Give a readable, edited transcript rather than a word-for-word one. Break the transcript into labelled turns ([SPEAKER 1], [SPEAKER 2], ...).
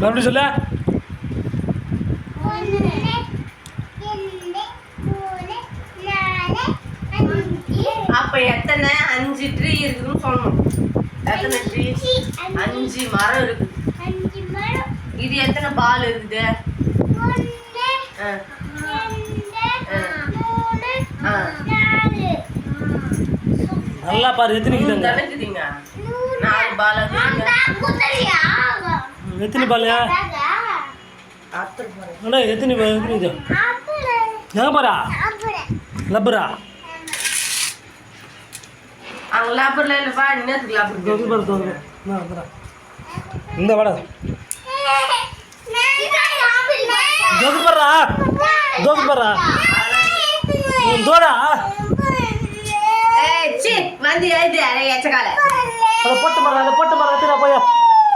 [SPEAKER 1] மறுபடியும் சொல்ல.
[SPEAKER 2] அப்ப எத்தனை 5 ட்ரீ இருக்குதுன்னு சொல்லணும். எத்தனை ட்ரீ? 5 மரம் இருக்குது. இது எத்தனை பால் இருக்குது?
[SPEAKER 1] நல்லா பாரு எத்தனை
[SPEAKER 2] இருக்குதுங்க. 4 பால்.
[SPEAKER 1] எத்தனை பாலையா? எத்தனை இது பாரா லப்பரா
[SPEAKER 2] அங்க லப்பர்ல இல்லப்பா. இன்னத்துக்கு லப்பர்
[SPEAKER 1] இந்த வாடா தோக்கு பர்றா தோக்கு பர்றா தோடா.
[SPEAKER 2] ஏய் சி வந்து எழுது. அரை எச்சகால
[SPEAKER 1] அதை போட்டு போறா போயா.